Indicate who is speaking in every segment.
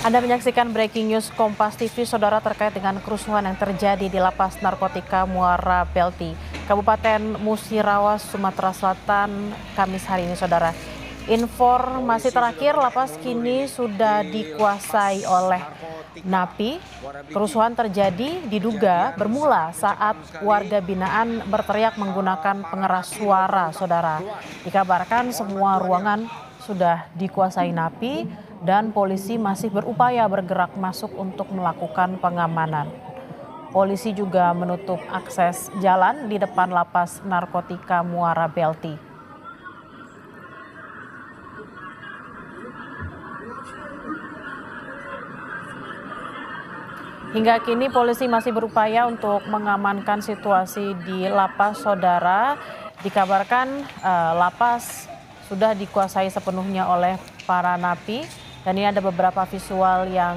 Speaker 1: Anda menyaksikan breaking news Kompas TV, saudara, terkait dengan kerusuhan yang terjadi di Lapas Narkotika Muara Belti, Kabupaten Musirawas, Sumatera Selatan, Kamis hari ini, saudara. Informasi terakhir, lapas kini sudah dikuasai oleh napi. Kerusuhan terjadi diduga bermula saat warga binaan berteriak menggunakan pengeras suara, saudara. Dikabarkan semua ruangan sudah dikuasai napi dan polisi masih berupaya bergerak masuk untuk melakukan pengamanan. Polisi juga menutup akses jalan di depan Lapas Narkotika Muara Belti. Hingga kini polisi masih berupaya untuk mengamankan situasi di lapas, saudara. Dikabarkan lapas sudah dikuasai sepenuhnya oleh para napi, dan ini ada beberapa visual yang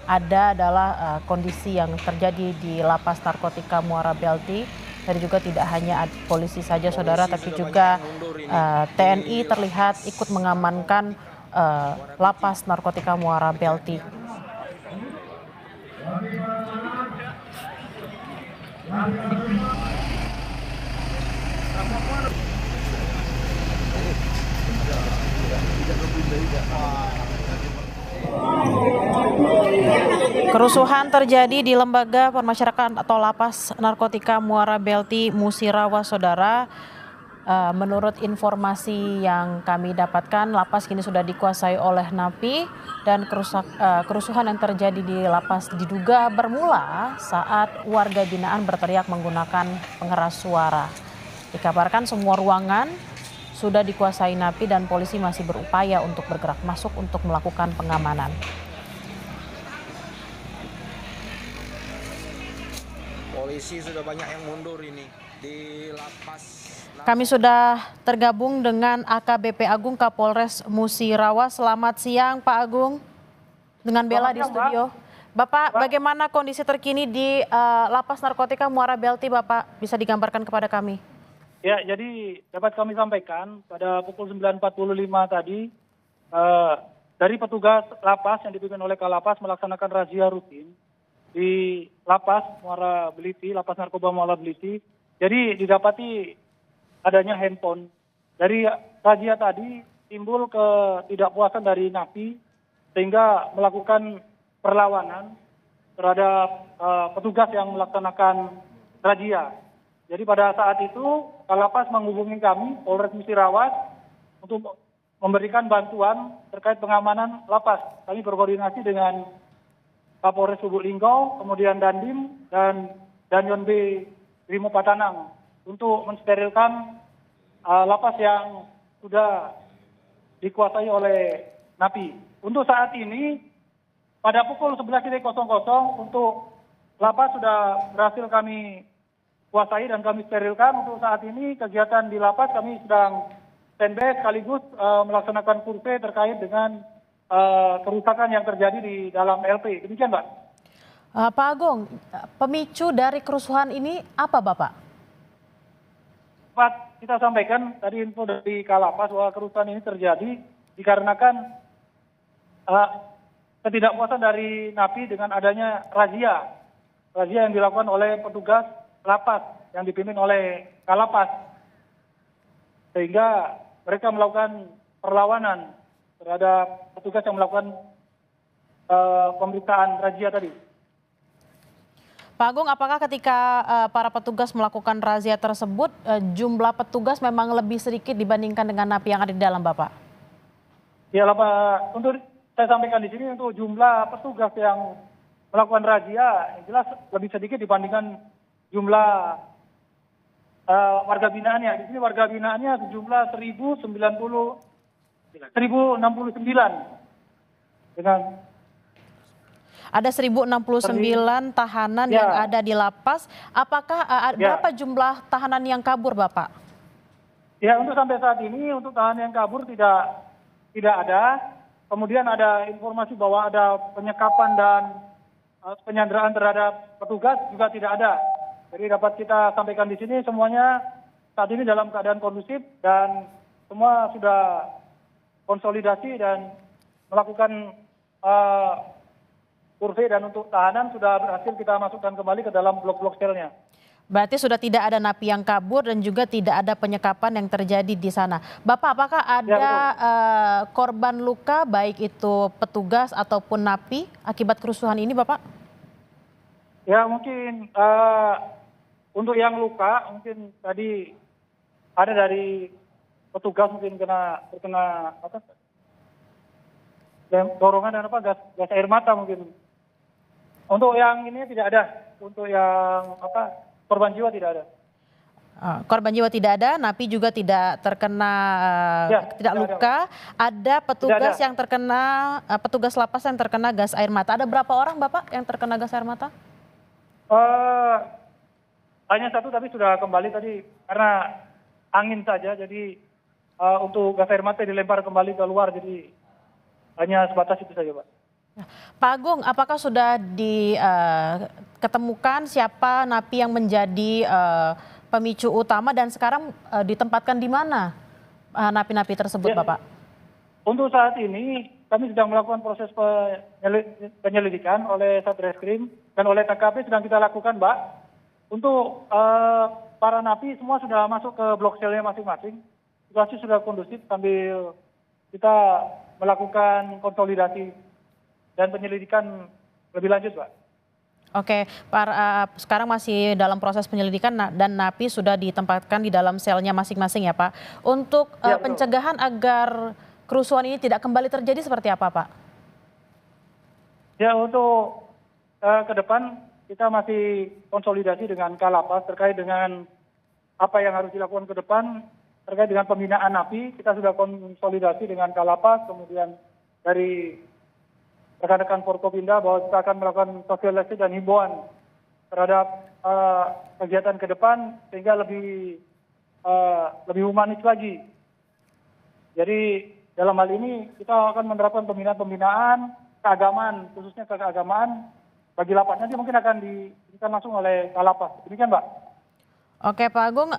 Speaker 1: ada adalah kondisi yang terjadi di Lapas Narkotika Muara Belti. Dan juga tidak hanya polisi saja, saudara, tapi juga TNI terlihat ikut mengamankan Lapas Narkotika Muara Belti. Kerusuhan terjadi di Lembaga Permasyarakatan atau Lapas Narkotika Muara Belti, Musirawas, saudara. Menurut informasi yang kami dapatkan, lapas kini sudah dikuasai oleh napi dan kerusuhan yang terjadi di lapas diduga bermula saat warga binaan berteriak menggunakan pengeras suara. Dikabarkan semua ruangan sudah dikuasai napi dan polisi masih berupaya untuk bergerak masuk untuk melakukan pengamanan.
Speaker 2: Polisi sudah banyak yang mundur ini di lapas.
Speaker 1: Kami sudah tergabung dengan AKBP Agung Kapolres Musirawas. Selamat siang, Pak Agung. Dengan Bella di studio. Bapak, bagaimana kondisi terkini di Lapas Narkotika Muara Belti, Bapak? Bisa digambarkan kepada kami?
Speaker 3: Ya, jadi dapat kami sampaikan pada pukul 9.45 tadi, dari petugas lapas yang dipimpin oleh Kalapas melaksanakan razia rutin di Lapas Muara Beliti, Lapas Narkoba Muara Beliti. Jadi didapati adanya handphone. Dari razia tadi timbul ketidakpuasan dari napi sehingga melakukan perlawanan terhadap petugas yang melaksanakan razia. Jadi pada saat itu Kalapas menghubungi kami, Polres Musirawas, untuk memberikan bantuan terkait pengamanan lapas. Kami berkoordinasi dengan Kapolres Lubuk Linggau, kemudian Dandim dan Danyon B Brimob Patanang untuk mensterilkan lapas yang sudah dikuasai oleh napi. Untuk saat ini pada pukul 11.00 untuk lapas sudah berhasil kami kuasai dan kami sterilkan. Untuk saat ini kegiatan di lapas kami sedang standby sekaligus melaksanakan survei terkait dengan kerusakan yang terjadi di dalam LP. Demikian, Mbak.
Speaker 1: Pak Agung, pemicu dari kerusuhan ini apa, Bapak?
Speaker 3: Pak, kita sampaikan tadi info dari Kalapas bahwa kerusuhan ini terjadi dikarenakan ketidakpuasan dari napi dengan adanya razia yang dilakukan oleh petugas lapas yang dipimpin oleh Kalapas, sehingga mereka melakukan perlawanan terhadap petugas yang melakukan pemeriksaan razia tadi.
Speaker 1: Pak Agung, apakah ketika para petugas melakukan razia tersebut, jumlah petugas memang lebih sedikit dibandingkan dengan napi yang ada di dalam, Bapak?
Speaker 3: Ya, Pak. Untuk saya sampaikan di sini, untuk jumlah petugas yang melakukan razia, jelas lebih sedikit dibandingkan jumlah warga binaannya. Di sini warga binaannya sejumlah 1069 dengan
Speaker 1: ada 1069 tahanan yang ada di lapas. Apakah berapa jumlah tahanan yang kabur, Bapak?
Speaker 3: Ya, untuk sampai saat ini untuk tahanan yang kabur tidak ada. Kemudian ada informasi bahwa ada penyekapan dan penyanderaan terhadap petugas juga tidak ada. Jadi dapat kita sampaikan di sini semuanya saat ini dalam keadaan kondusif dan semua sudah konsolidasi dan melakukan eh, survei dan untuk tahanan sudah berhasil kita masukkan kembali ke dalam blok-blok selnya.
Speaker 1: Berarti sudah tidak ada napi yang kabur dan juga tidak ada penyekapan yang terjadi di sana. Bapak, apakah ada korban luka baik itu petugas ataupun napi akibat kerusuhan ini, Bapak?
Speaker 3: Ya mungkin untuk yang luka mungkin tadi ada dari petugas mungkin terkena apa? Dorongan dan gas air mata mungkin. Untuk yang ini tidak ada. Untuk yang korban jiwa tidak ada.
Speaker 1: Korban jiwa tidak ada, napi juga tidak terkena tidak luka. Ada petugas yang terkena petugas lapas yang terkena gas air mata. Ada berapa orang Bapak yang terkena gas air mata?
Speaker 3: Hanya satu tapi sudah kembali tadi karena angin saja. Jadi untuk gas air mata dilempar kembali keluar. Jadi hanya sebatas itu saja, Pak.
Speaker 1: Pak Agung, apakah sudah diketemukan siapa napi yang menjadi pemicu utama dan sekarang ditempatkan di mana napi-napi tersebut, Bapak?
Speaker 3: Untuk saat ini kami sedang melakukan proses penyelidikan oleh Satreskrim dan oleh TKP sedang kita lakukan, Mbak. Untuk para napi semua sudah masuk ke blok selnya masing-masing. Situasi sudah kondusif sambil kita melakukan konsolidasi dan penyelidikan lebih lanjut, Pak.
Speaker 1: Oke, sekarang masih dalam proses penyelidikan dan napi sudah ditempatkan di dalam selnya masing-masing ya, Pak. Untuk pencegahan agar kerusuhan ini tidak kembali terjadi seperti apa, Pak?
Speaker 3: Ya, untuk ke depan kita masih konsolidasi dengan Kalapas terkait dengan apa yang harus dilakukan ke depan terkait dengan pembinaan napi. Kita sudah konsolidasi dengan Kalapas, kemudian dari rekan-rekan Forkopimda bahwa kita akan melakukan sosialisasi dan himbauan terhadap kegiatan ke depan sehingga lebih humanis lagi. Jadi dalam hal ini kita akan menerapkan pembinaan keagamaan, khususnya keagamaan bagi lapas. Nanti mungkin akan diberikan langsung oleh Kalapas. Demikian, Mbak.
Speaker 1: Oke, Pak Agung,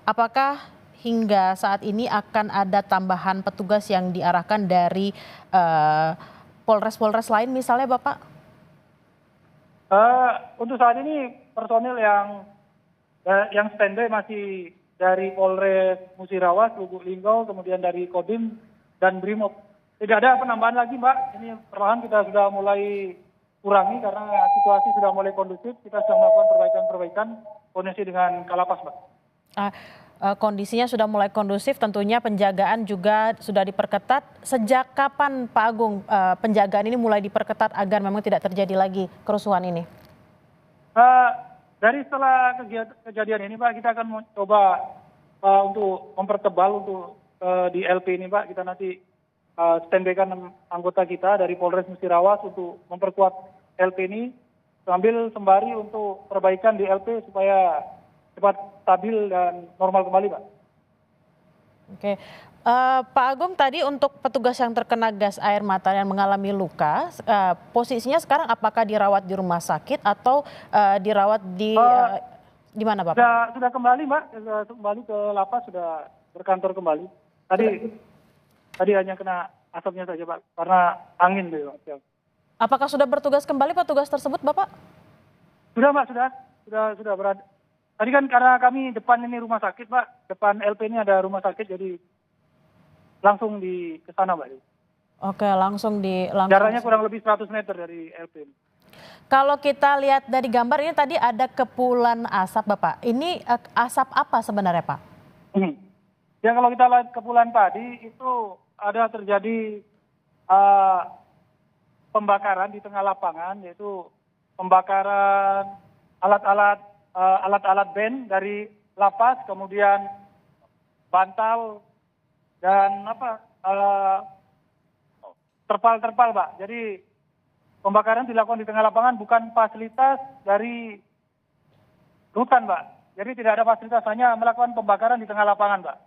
Speaker 1: apakah hingga saat ini akan ada tambahan petugas yang diarahkan dari Polres-Polres lain misalnya, Bapak?
Speaker 3: Untuk saat ini personil yang standby masih dari Polres Musirawas, Lubuk Linggau, kemudian dari Kodim dan Brimob. Tidak ada penambahan lagi, Mbak. Ini perlahan kita sudah mulai kurangi karena situasi sudah mulai kondusif. Kita sedang melakukan perbaikan koordinasi dengan Kalapas, Mbak.
Speaker 1: Kondisinya sudah mulai kondusif, tentunya penjagaan juga sudah diperketat. Sejak kapan, Pak Agung, penjagaan ini mulai diperketat agar memang tidak terjadi lagi kerusuhan ini?
Speaker 3: Dari setelah kejadian ini, Pak, kita akan mencoba untuk mempertebal untuk di LP ini, Pak. Kita nanti standby-kan anggota kita dari Polres Musirawas untuk memperkuat LP ini sambil sembari untuk perbaikan di LP supaya cepat stabil dan normal kembali, Pak.
Speaker 1: Oke, Pak Agung, tadi untuk petugas yang terkena gas air mata yang mengalami luka, posisinya sekarang apakah dirawat di rumah sakit atau dirawat di mana, Bapak?
Speaker 3: Sudah kembali, Mbak. Sudah kembali ke lapas, sudah berkantor kembali. Tadi hanya kena asapnya saja, Pak, karena angin tuh, Pak.
Speaker 1: Apakah sudah bertugas kembali petugas tersebut, Bapak?
Speaker 3: Sudah, Mbak, sudah berada. Tadi kan karena kami depan ini rumah sakit, Pak. Depan LP ini ada rumah sakit, jadi langsung ke sana, Mbak.
Speaker 1: Oke, langsung.
Speaker 3: Jaraknya kurang lebih 100 meter dari LP.
Speaker 1: Kalau kita lihat dari gambar ini tadi ada kepulan asap, Bapak. Ini asap apa sebenarnya, Pak?
Speaker 3: Ya, kalau kita lihat kepulan tadi itu ada terjadi pembakaran di tengah lapangan, yaitu pembakaran alat-alat band dari lapas, kemudian bantal dan terpal, Pak. Jadi pembakaran dilakukan di tengah lapangan, bukan fasilitas dari rutan, Pak. Jadi tidak ada fasilitas, hanya melakukan pembakaran di tengah lapangan, Pak.